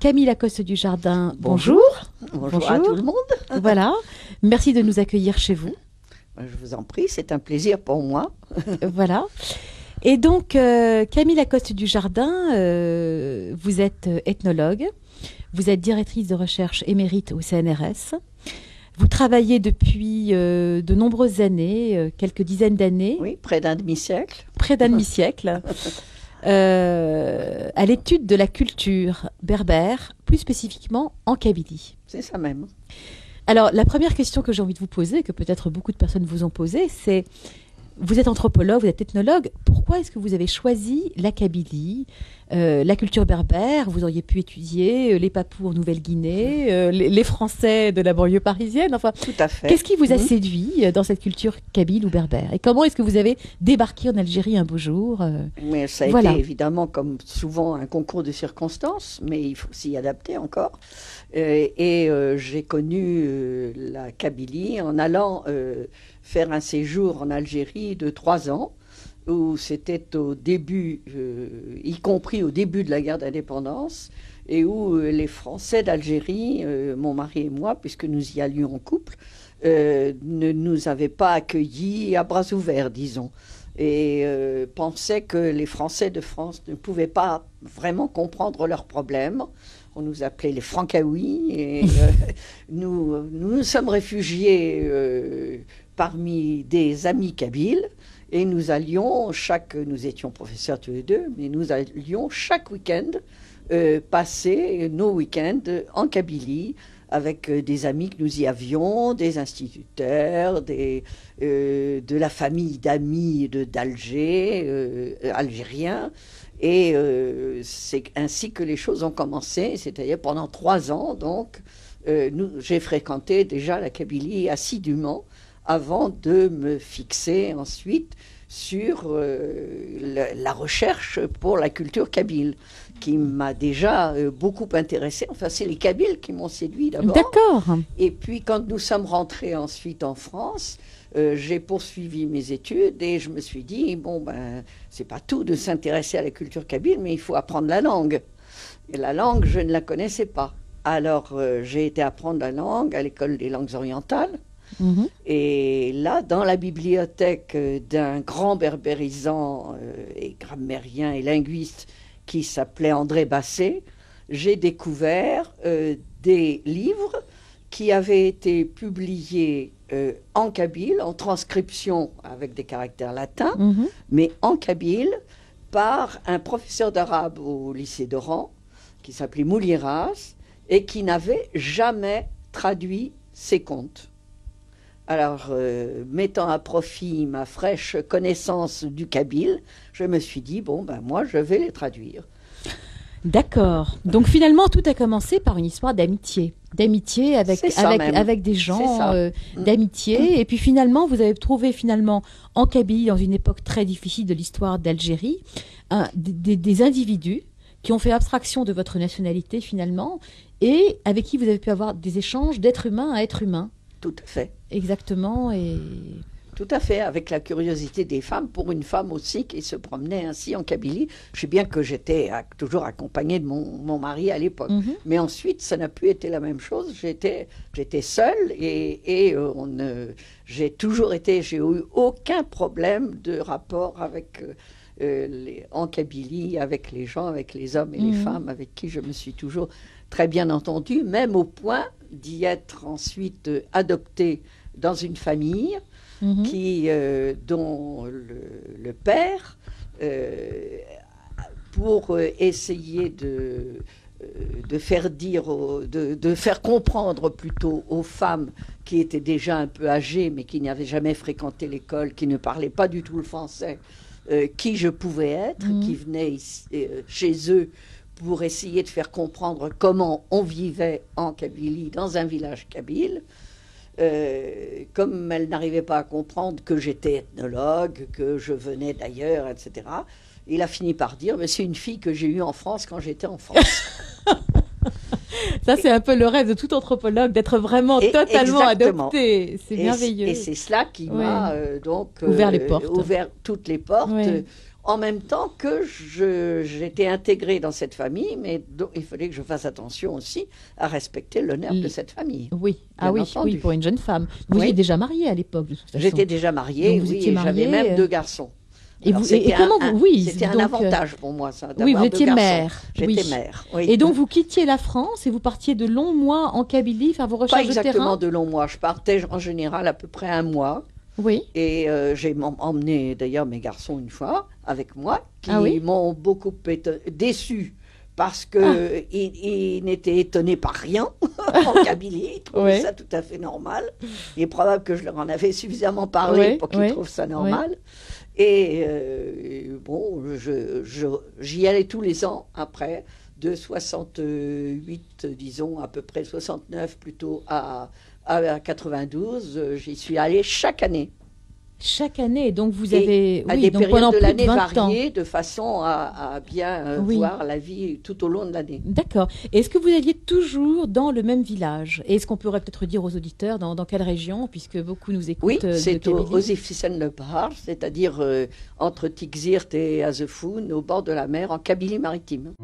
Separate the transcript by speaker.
Speaker 1: Camille Lacoste du Jardin, bonjour.
Speaker 2: Bonjour à tout le monde.
Speaker 1: Voilà, merci de nous accueillir chez vous.
Speaker 2: Je vous en prie, c'est un plaisir pour moi.
Speaker 1: Voilà. Et donc, Camille Lacoste du Jardin, vous êtes ethnologue, vous êtes directrice de recherche émérite au CNRS. Vous travaillez depuis de nombreuses années, quelques dizaines d'années.
Speaker 2: Oui, près d'un demi-siècle.
Speaker 1: Près d'un demi-siècle. À l'étude de la culture berbère, plus spécifiquement en Kabylie.
Speaker 2: C'est ça même.
Speaker 1: Alors, la première question que j'ai envie de vous poser, que peut-être beaucoup de personnes vous ont posée, c'est, vous êtes anthropologue, vous êtes ethnologue, pourquoi est-ce que vous avez choisi la Kabylie, la culture berbère? Vous auriez pu étudier les Papous en Nouvelle-Guinée, les Français de la banlieue parisienne, enfin,
Speaker 2: tout à fait.
Speaker 1: Qu'est-ce qui vous a séduit dans cette culture kabyle ou berbère? Et comment est-ce que vous avez débarqué en Algérie un beau jour?
Speaker 2: Mais ça a été évidemment, comme souvent, un concours de circonstances, mais il faut s'y adapter encore. J'ai connu la Kabylie en allant faire un séjour en Algérie de 3 ans, où c'était au début, y compris au début de la guerre d'indépendance, et où les Français d'Algérie, mon mari et moi, puisque nous y allions en couple, ne nous avaient pas accueillis à bras ouverts, disons, et pensaient que les Français de France ne pouvaient pas vraiment comprendre leurs problèmes. On nous appelait les Francaouis, et nous sommes réfugiés parmi des amis kabyles, et nous étions professeurs tous les deux, mais nous allions chaque week-end passer nos week-ends en Kabylie avec des amis que nous y avions, des instituteurs, de la famille d'amis d'Alger, algériens. Et c'est ainsi que les choses ont commencé, c'est-à-dire pendant 3 ans. Donc, j'ai fréquenté déjà la Kabylie assidûment avant de me fixer ensuite sur la recherche pour la culture kabyle, qui m'a déjà beaucoup intéressée. Enfin, c'est les Kabyles qui m'ont séduit d'abord.
Speaker 1: D'accord.
Speaker 2: Et puis, quand nous sommes rentrés ensuite en France, j'ai poursuivi mes études et je me suis dit, bon, ben, c'est pas tout de s'intéresser à la culture kabyle, mais il faut apprendre la langue. Et la langue, je ne la connaissais pas. Alors, j'ai été apprendre la langue à l'école des langues orientales. Et là, dans la bibliothèque d'un grand berbérisant et grammairien et linguiste qui s'appelait André Basset, j'ai découvert des livres qui avaient été publiés en kabyle, en transcription avec des caractères latins, mais en kabyle, par un professeur d'arabe au lycée d'Oran, qui s'appelait Mouliras, et qui n'avait jamais traduit ses contes. Alors, mettant à profit ma fraîche connaissance du kabyle, je me suis dit, bon, ben moi, je vais les traduire.
Speaker 1: D'accord. Donc, finalement, tout a commencé par une histoire d'amitié. D'amitié avec des gens, d'amitié. Et puis, finalement, vous avez trouvé, en Kabylie, dans une époque très difficile de l'histoire d'Algérie, des individus qui ont fait abstraction de votre nationalité, finalement, et avec qui vous avez pu avoir des échanges d'être humain à être humain.
Speaker 2: Tout à fait.
Speaker 1: Exactement. Et...
Speaker 2: Tout à fait, avec la curiosité des femmes, pour une femme aussi qui se promenait ainsi en Kabylie. Je sais bien que j'étais toujours accompagnée de mon mari à l'époque. Mais ensuite, ça n'a plus été la même chose. J'étais seule et j'ai eu aucun problème de rapport avec... en Kabylie, avec les gens, avec les hommes et les femmes, avec qui je me suis toujours très bien entendue, même au point d'y être ensuite adoptée dans une famille dont le père, pour essayer de faire comprendre plutôt aux femmes qui étaient déjà un peu âgées, mais qui n'avaient jamais fréquenté l'école, qui ne parlaient pas du tout le français, qui je pouvais être, qui venaient chez eux pour essayer de faire comprendre comment on vivait en Kabylie, dans un village kabyle. Comme elle n'arrivait pas à comprendre que j'étais ethnologue, que je venais d'ailleurs, etc., il a fini par dire, mais c'est une fille que j'ai eue en France quand j'étais en France.
Speaker 1: Ça, c'est un peu le rêve de tout anthropologue, d'être vraiment totalement adopté. C'est merveilleux.
Speaker 2: Et c'est cela qui m'a donc
Speaker 1: ouvert les portes.
Speaker 2: Ouvert toutes les portes. en même temps que j'étais intégrée dans cette famille, mais donc, il fallait que je fasse attention aussi à respecter l'honneur de cette famille.
Speaker 1: Oui, oui, pour une jeune femme. Vous étiez déjà mariée à l'époque, de toute façon.
Speaker 2: J'étais déjà mariée, oui, et j'avais même 2 garçons.
Speaker 1: C'était
Speaker 2: un avantage pour moi, ça.
Speaker 1: Oui, vous étiez mère.
Speaker 2: J'étais mère. Oui.
Speaker 1: Et donc vous quittiez la France et vous partiez de longs mois en Kabylie faire vos recherches de terrain.
Speaker 2: Pas exactement de longs mois. Je partais en général à peu près 1 mois.
Speaker 1: Oui.
Speaker 2: Et j'ai emmené d'ailleurs mes garçons une fois avec moi, qui m'ont beaucoup déçus parce qu'ils n'étaient étonnés par rien en Kabylie. Ils trouvaient ça tout à fait normal. Il est probable que je leur en avais suffisamment parlé pour qu'ils trouvent ça normal. Et bon, j'y allais tous les ans après, de 68, disons, à peu près 69 plutôt, à 92. J'y suis allée chaque année.
Speaker 1: Chaque année, donc vous avez...
Speaker 2: à des périodes de l'année variées, de façon à bien voir la vie tout au long de l'année.
Speaker 1: D'accord. Est-ce que vous alliez toujours dans le même village? Et est-ce qu'on pourrait peut-être dire aux auditeurs dans quelle région, puisque beaucoup nous écoutent?
Speaker 2: Oui, c'est au Ziffissen-le-Bar, c'est-à-dire entre Tixirt et Azefoun, au bord de la mer, en Kabylie maritime.